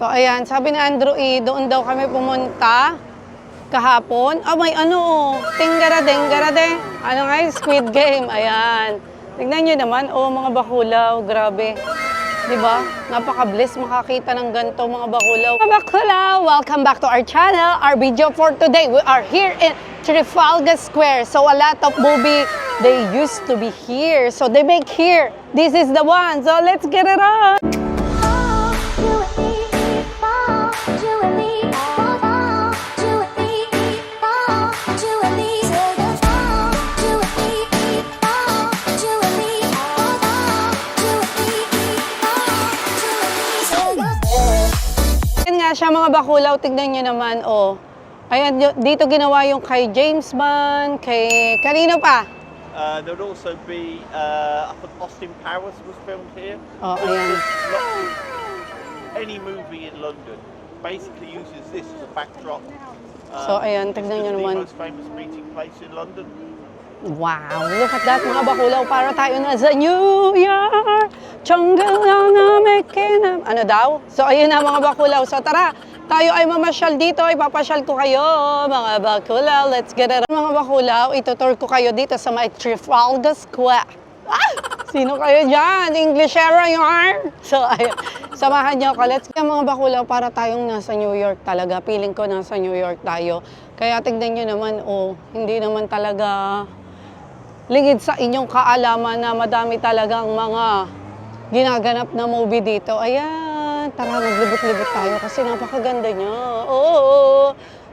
So ayan, sabi ni Andrew doon daw kami pumunta kahapon. May tinggaradeng. Ano nga yun? Squid Game. Ayan. Tignan nyo naman, mga bakulaw. Grabe. Diba? Napaka-bless makakita ng ganito mga bakulaw. Mga bakulaw, welcome back to our channel. Our video for today, we are here in Trafalgar Square. So a lot of movie, they used to be here. So they make here. This is the one. So let's get it on. Siya mga bakulaw, tignan nyo naman, Ayan, dito ginawa yung kay James Bond, kay kanino pa? There would also be, I think Austin Powers was filmed here. Ayan. Any movie in London basically uses this as a backdrop. So ayan, tignan nyo naman. It's the most famous meeting place in London. Wow, look at that mga bakulaw, para tayo na sa New York. Ano daw? So ayun na mga bakulaw. So tara, tayo ay mamasyal dito. Ipapasyal ko kayo mga bakulaw. Let's get it. Mga bakulaw, itutur ko kayo dito sa may Trafalgar Square. Sino kayo dyan? Englishera yarn? So ayun, samahan niyo ako. Let's get mga bakulaw, para tayong nasa New York talaga. Feeling ko nasa New York tayo. Kaya tignan nyo naman, hindi naman talaga lingid sa inyong kaalaman na madami talagang mga ginaganap na movie dito. Ayan, tara maglibot-libot tayo kasi napakaganda niya.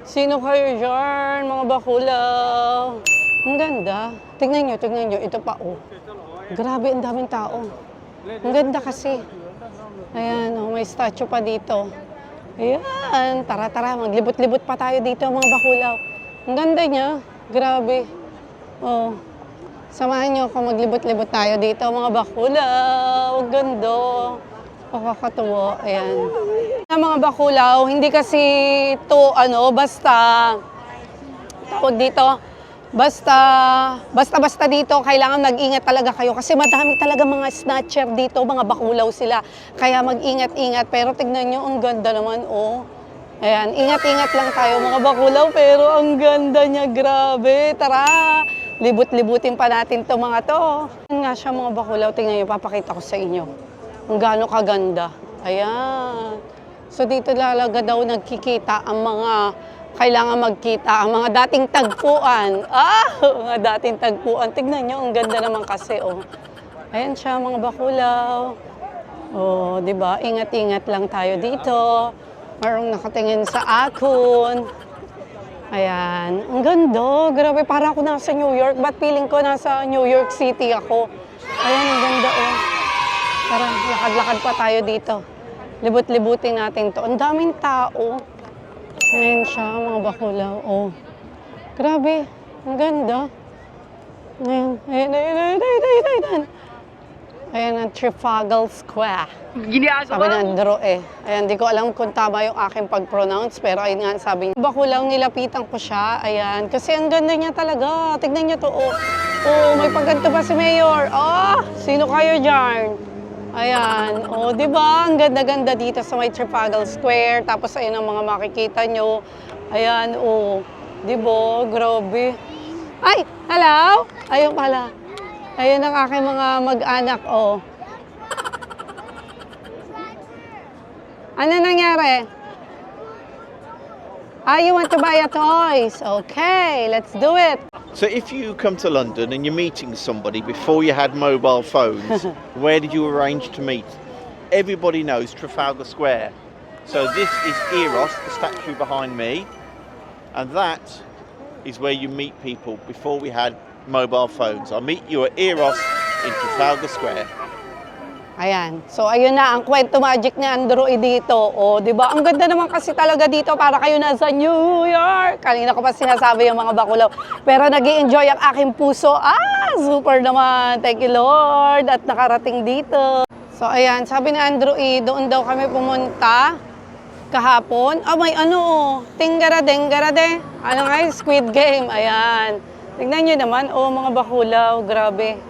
Sino kayo dyan, mga bakulaw? Ang ganda. Tignan nyo, ito pa Grabe, ang daming tao. Ang ganda kasi. Ayan, may statue pa dito. Ayan, tara, maglibot-libot pa tayo dito, mga bakulaw. Ang ganda niya, grabe. Samahan niyo ako, maglibot-libot tayo dito, mga bakulaw. Ang ganda. Pakakatuwa. Ayan. Mga bakulaw, hindi kasi to basta tawag dito, basta dito, kailangan mag-ingat talaga kayo kasi madami talaga mga snatcher dito, mga bakulaw sila. Kaya mag-ingat-ingat, pero tignan nyo, ang ganda naman, Ayan, ingat-ingat lang tayo mga bakulaw, pero ang ganda niya, grabe. Tara, libut-libutin pa natin to mga to. Ayan nga siya mga bakulaw, tingnan nyo, papakita ko sa inyo. Ang gaano kaganda. Ayan. So dito talaga daw nagkikita ang mga kailangan magkita, ang mga dating tagpuan. Mga dating tagpuan. Tignan nyo, ang ganda naman kasi, Ayan siya mga bakulaw. Di ba? Ingat-ingat lang tayo dito. Marong nakatingin sa akon. Ayan. Ang ganda. Grabe, para ako nasa New York. Ba't feeling ko nasa New York City ako? Ayan, ang ganda, Tara, lakad-lakad pa tayo dito. Libut-libutin natin to. Ang daming tao. Ayan siya, mga bakulaw. Grabe. Ang ganda. Ayan. Ayan ang Trafalgar Square. Sabi ng Andrew Ayan, di ko alam kung tama yung aking pag-pronounce, pero ayun nga, sabi niya. Bakulaw, nilapitan ko siya. Ayan, kasi ang ganda niya talaga. Tignan niyo to, may pagganto pa si Mayor. Sino kayo dyan? Ayan, di ba? Ang ganda-ganda dito sa may Trafalgar Square. Tapos ayun ang mga makikita nyo. Ayan, di ba? Grabe. Ay, hello? Ayun pala. Ayun ang aking mga mag-anak, Ano nangyari? You want to buy a toys? Okay, let's do it. So if you come to London and you're meeting somebody before you had mobile phones, where did you arrange to meet? Everybody knows Trafalgar Square. So this is Eros, the statue behind me, and that is where you meet people before we had mobile phones. I'll meet you at Eros in Trafalgar Square. Ayan. So, ayun na ang kwento magic ni Andrew dito. Di ba? Ang ganda naman kasi talaga dito, para kayo nasa New York. Kanina ko pa sinasabi yung mga bakulaw. Pero nag-i-enjoy ang aking puso. Super naman. Thank you, Lord. At nakarating dito. So, ayan. Sabi ni Andrew doon daw kami pumunta kahapon. May tinggaradeng. Ano nga yun? Squid Game. Ayan. Tignan nyo naman, mga bakulaw, grabe.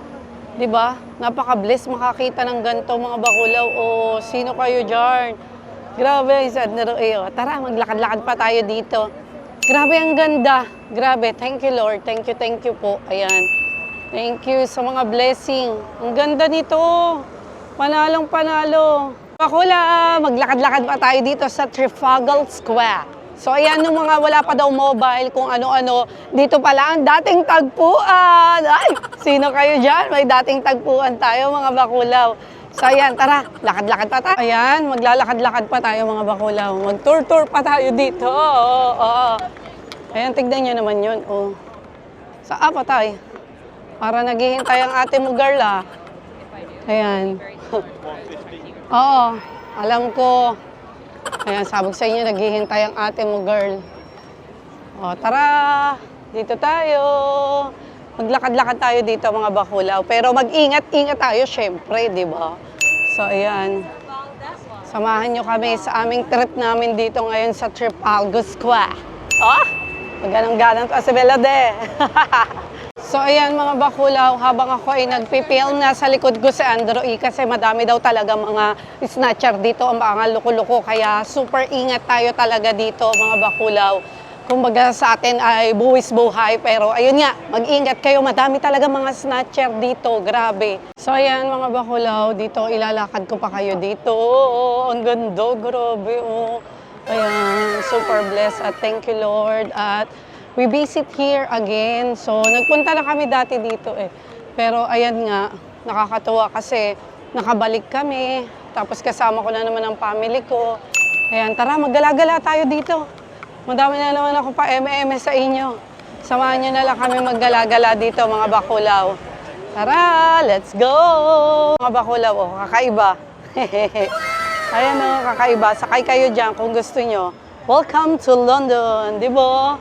Diba? Napaka-bless makakita ng ganito mga bakulaw. Sino kayo dyan? Grabe, San Roe. Oh. Tara, maglakad-lakad pa tayo dito. Grabe, ang ganda. Grabe, thank you Lord. Thank you po. Ayan. Thank you sa mga blessing. Ang ganda nito. Panalong panalo. Bakula, maglakad-lakad pa tayo dito sa Trafalgar Square. So ayan, nung mga wala pa daw mobile, kung ano-ano, dito pala ang dating tagpuan. Ay, sino kayo dyan? May dating tagpuan tayo, mga bakulaw. So ayan, tara, lakad-lakad pa tayo. Ayan, maglalakad-lakad pa tayo, mga bakulaw. Mag-tour-tour pa tayo dito. Oo. Ayan, tignan nyo naman yun. Oh. Saan pa tayo? Para naghihintay ang ate mo, girl, ah. Ayan. Oo, alam ko. Ayan, sabog sa inyo, naghihintay ang ate mo, girl. O, tara! Dito tayo. Maglakad-lakad tayo dito, mga bakulaw. Pero mag-ingat-ingat tayo, syempre, di ba? So, ayan. Samahan nyo kami sa aming trip namin dito ngayon sa Trafalgar Square. Oh! Maganang-ganang to si Belade. So ayan mga bakulaw, habang ako ay nagpipil na sa likod ko si Andrew E. Kasi madami daw talaga mga snatcher dito, ang mga luko-luko. Kaya super ingat tayo talaga dito mga bakulaw. Kumbaga sa atin ay buwis buhay, pero ayun nga, mag-ingat kayo. Madami talaga mga snatcher dito, grabe. So ayan mga bakulaw, dito ilalakad ko pa kayo dito. Oh, ang ganda, grabe. Oh. Ayan, super blessed at thank you Lord. At we visit here again. So, nagpunta na kami dati dito eh. Pero ayan nga, nakakatuwa kasi nakabalik kami. Tapos kasama ko na naman ang family ko. Ayan, tara, maggala-gala tayo dito. Madami na naman ako pa sa inyo. Samahan nyo na lang kami maggala-gala dito, mga bakulaw. Tara, let's go! Mga bakulaw, oh, kakaiba. Ayan o, kakaiba. Sakay kayo dyan kung gusto nyo. Welcome to London, di ba?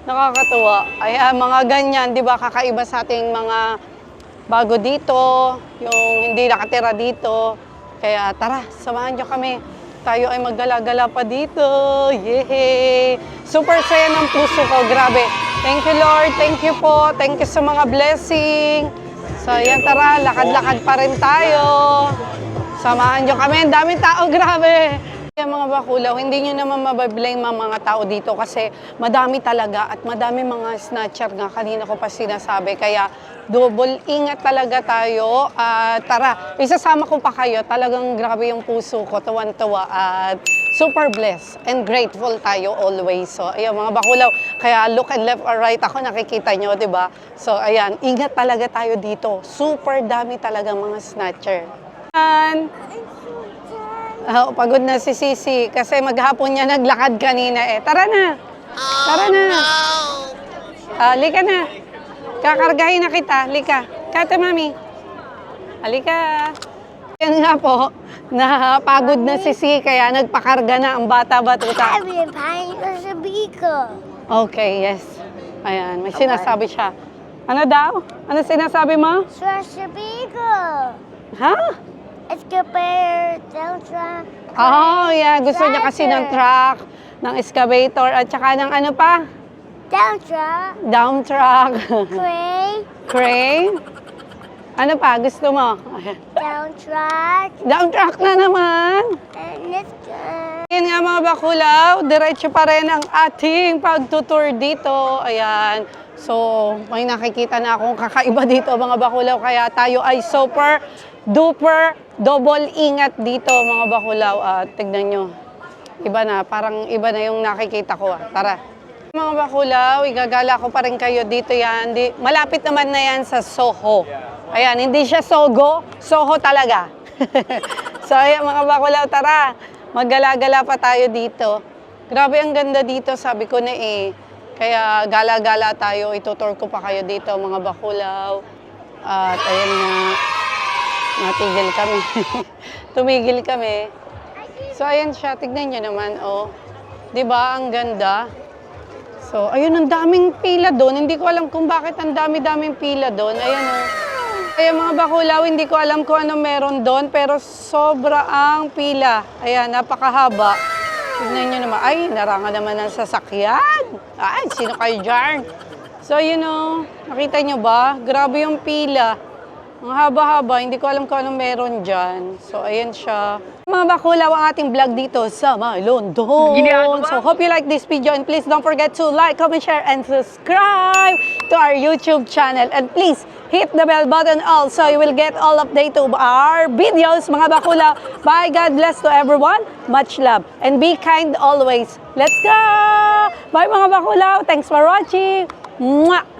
Nakakatuwa. Ayan, mga ganyan, di ba, kakaiba sa ating mga bago dito, yung hindi nakatira dito. Kaya tara, samahan nyo kami. Tayo ay maggala-gala pa dito. Yehey! Super saya ng puso ko, grabe. Thank you Lord, thank you po. Thank you sa mga blessing. So ayan, tara, lakad-lakad pa rin tayo. Samahan nyo kami, ang daming tao, grabe. Kaya mga bakulaw, hindi nyo naman mabablame ang mga tao dito kasi madami talaga at madami mga snatcher nga. Kanina ko pa sinasabi. Kaya double ingat talaga tayo. Tara, isasama ko pa kayo. Talagang grabe yung puso ko, tuwan-tuwa at super blessed and grateful tayo always. So, ayun mga bakulaw, kaya look and left or right ako, nakikita nyo, di ba? So, ayan, ingat talaga tayo dito. Super dami talaga mga snatcher. Oh, pagod na si Sisi kasi maghapon niya naglakad kanina eh. Tara na! Tara na! Halika na! Kakargahin na kita. Halika. Kata, mami. Halika. Yan nga po, napagod na si Sisi kaya nagpakarga na ang bata-batuta. Okay, yes. Ayan, may sinasabi siya. Ano daw? Ano sinasabi mo? Ha? Excavator, Oh, yeah. Gusto niya kasi ng truck, ng excavator, at saka ng ano pa? Dump truck. Crane. Ano pa? Gusto mo? Dump truck na naman. Ayan nga mga bakulaw, diretso pa rin ang ating pagtutour dito. Ayan. So, may nakikita na akong kakaiba dito mga bakulaw. Kaya tayo ay super duper double ingat dito mga bakulaw. Tignan nyo. Iba na. Parang iba na yung nakikita ko. Tara. Mga bakulaw, igagala ko pa rin kayo dito yan. Malapit naman na yan sa Soho. Ayan, hindi siya Sogo. Soho talaga. So, ayan mga bakulaw, tara. Maggala-gala pa tayo dito. Grabe ang ganda dito, sabi ko na eh. Kaya gala-gala tayo, itutour ko pa kayo dito mga bakulaw. At ayan nga, natigil kami. Tumigil kami. So ayan siya, tignan nyo naman, oh. Diba, ang ganda. So ayun, ang daming pila doon. Hindi ko alam kung bakit ang dami-daming pila doon. Ayan, oh. Kaya mga bakulaw, hindi ko alam kung ano meron doon, pero sobra ang pila. Ayan, napakahaba. Tignan nyo naman, ay, narangan naman ng sasakyan. Ay, sino kayo dyan? So, you know, nakita nyo ba? Grabe yung pila. Ang haba-haba, hindi ko alam kung anong meron dyan. So, ayan siya. Mga bakulaw ang ating vlog dito sa May London. So hope you like this video and please don't forget to like, comment, share, and subscribe to our YouTube channel. And please hit the bell button also. You will get all update of our videos, mga bakulaw. Bye, God bless to everyone. Much love. And be kind always. Let's go! Bye mga bakulaw. Thanks for watching. Mwah!